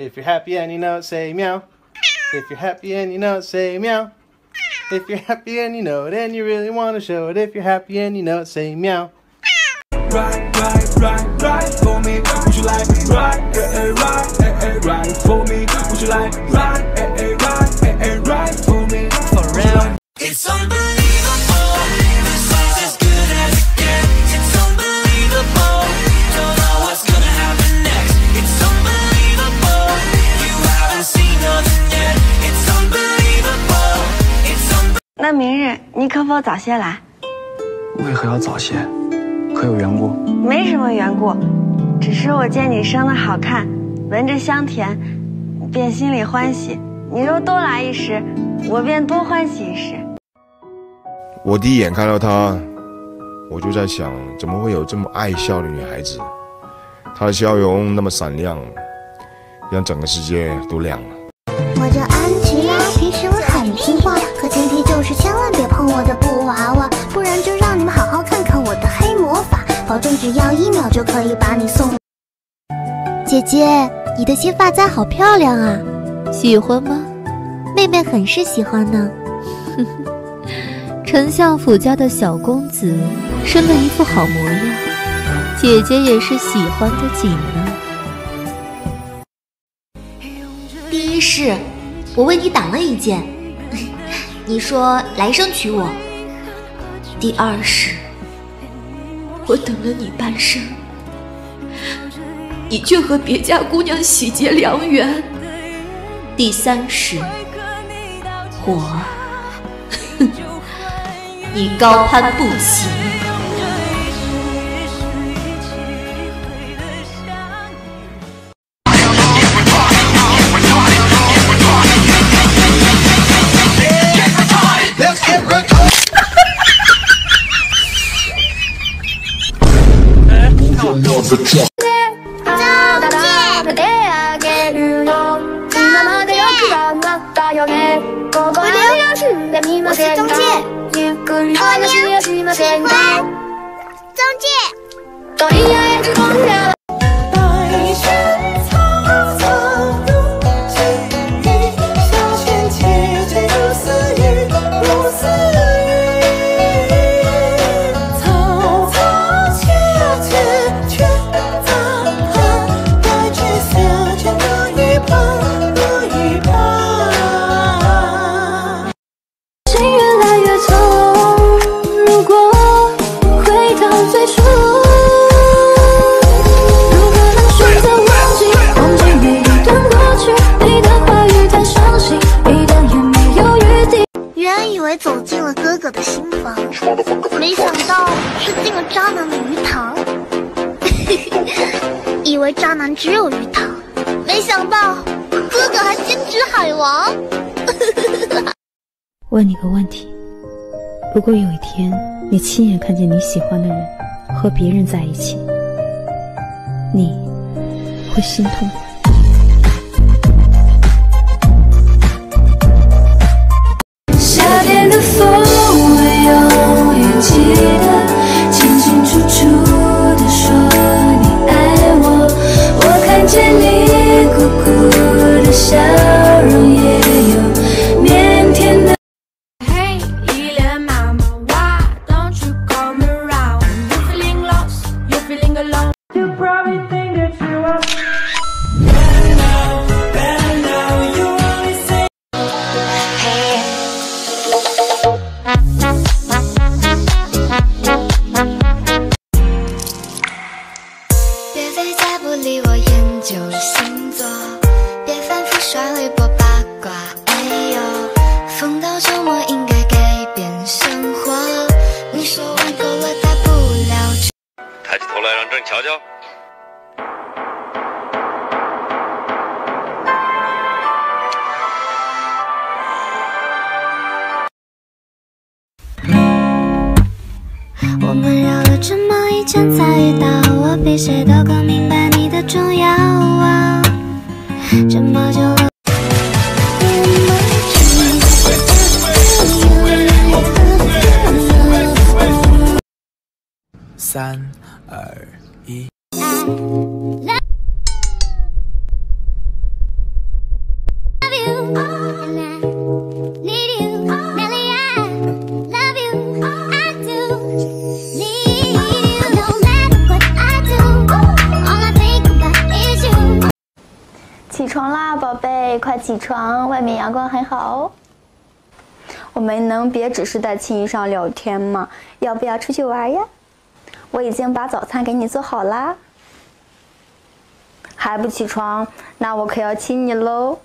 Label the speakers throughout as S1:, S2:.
S1: If you're happy and you know it, say meow. If you're happy and you know it, say meow. If you're happy and you know it and you really want to show it. If you're happy and you know it, say meow.
S2: Ride for me. Would you like ride for me? Would you like ride for me? For real. It's unbelievable. This life's as good as it gets. It's unbelievable. Don't know what's gonna happen next. It's unbelievable. You haven't seen nothing yet. It's unbelievable. It's unbelievable.
S3: 那明日你可否早些来？
S4: 为何要早些？可有缘故？
S3: 没什么缘故，只是我见你生得好看，闻着香甜，便心里欢喜。你若多来一时，我便多欢喜一时。
S5: 我第一眼看到她，我就在想，怎么会有这么爱笑的女孩子？她的笑容那么闪亮，让整个世界都亮了。
S6: 我叫安琪拉，平时我很听话，可前提就是千万别碰我的布娃娃，不然就让你们好好看看我的黑魔法，保证只要1秒就可以把你送。
S7: 姐姐，你的新发簪好漂亮啊，喜欢吗？妹妹很是喜欢呢。丞相府家的小公子生了一副好模样，姐姐也是喜欢的紧呢。
S8: 第一是，我为你挡了一箭，你说来生娶我。第二是，我等了你半生，你却和别家姑娘喜结良缘。第三是，我，你高攀不起。
S6: 我是中介，我喜欢中介。走进了哥哥的新房，没想到是进了渣男的鱼塘。以为渣男只有鱼塘，没想到哥哥还兼职海王。
S9: 问你个问题，如果有一天你亲眼看见你喜欢的人和别人在一起，你会心痛吗？
S2: 夏天的风，我永远记得，清清楚楚地说你爱我。我看见你酷酷的笑容，也有腼腆的。Hey, 一脸妈妈 why don't you come around? You're feeling lost, you're feeling alone. You probably think that you are. Better now, you only say. Hey.
S10: 别再不理我研究星座，别反复刷微博八卦。哎呦，风到周末应该改变生活。你说玩够了，大不了去。
S11: 抬起头来，让朕瞧瞧。
S10: 我们绕了这么一圈才遇到，我比谁都更明白你的重要啊！这么久了。
S2: 3、2、1。
S12: 起床啦，宝贝，快起床，外面阳光很好哦。我们能别只是在轻衣上聊天吗？要不要出去玩呀？我已经把早餐给你做好啦。还不起床？那我可要亲你喽。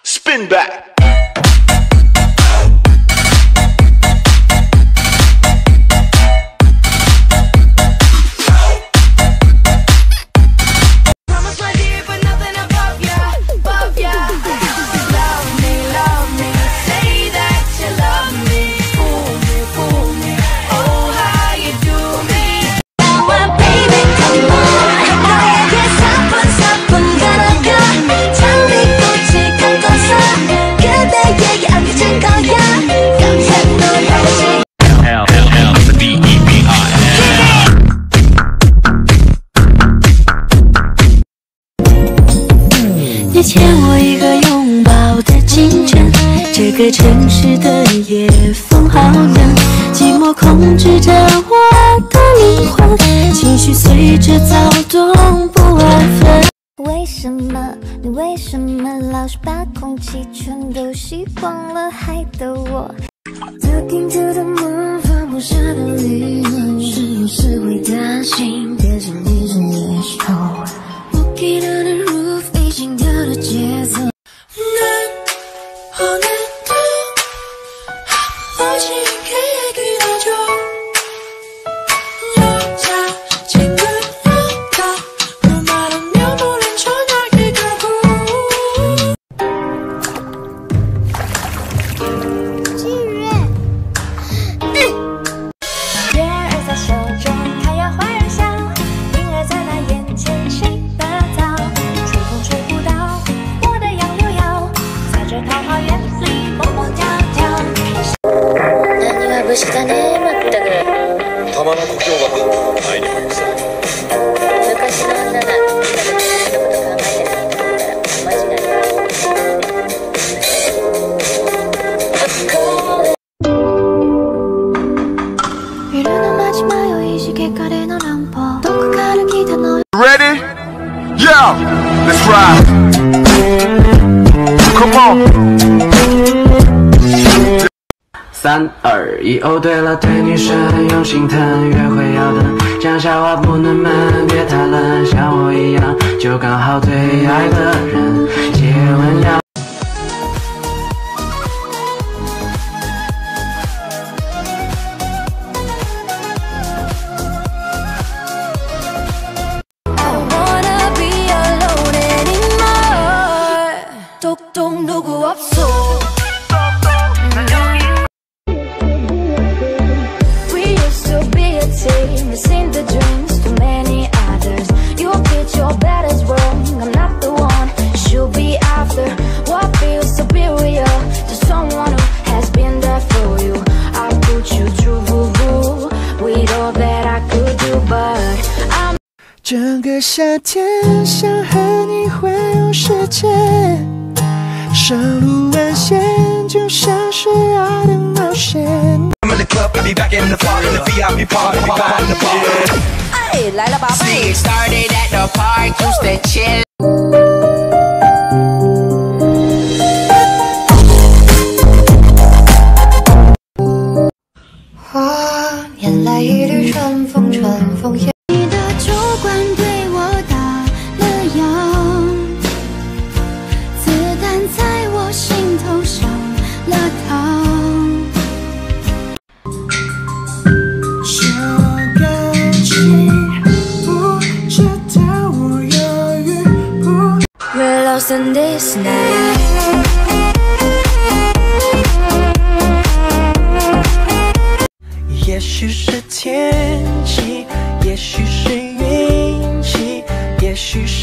S13: Spin back.
S2: 你欠我一个拥抱的清晨，这个城市的夜风好冷，寂寞控制着我的灵魂，情绪随着躁动不安分。
S6: 为什么你为什么老是把空气全都吸光了，害得我 Talking to the moon 放不下的灵魂，是不是会担心变成一只野兽？ Walking on the roof 你心跳的节奏，
S11: 玉の故郷は前にも言うさ。昔の女が今のこと考えてるって言ったら間違いない。
S2: 夜の街迷いしけかれの乱歩、どこから来たの
S13: Ready? Yeah! Let's ride! Come on!
S14: 3、2、1，哦对了，对女生用心疼，约会要等，讲笑话不能闷，别太冷，像我一样，就刚好对爱的人接吻要。
S2: Seen the dreams to many others. You get your bad as wrong. I'm not the one she'll be after. What feels superior to someone who has been there for you? I put you through boo-boo with all that I could do, but I'm
S15: 整个夏天想和你环游世界，上路完线就像是爱的冒险。
S16: 哎，来了，宝贝。
S2: 花拈来一缕春风，春风也。你的主管对我打了烊，子弹在我心头上了膛。 We're lost in this night.
S15: 也许是天气，也许是运气，也许是。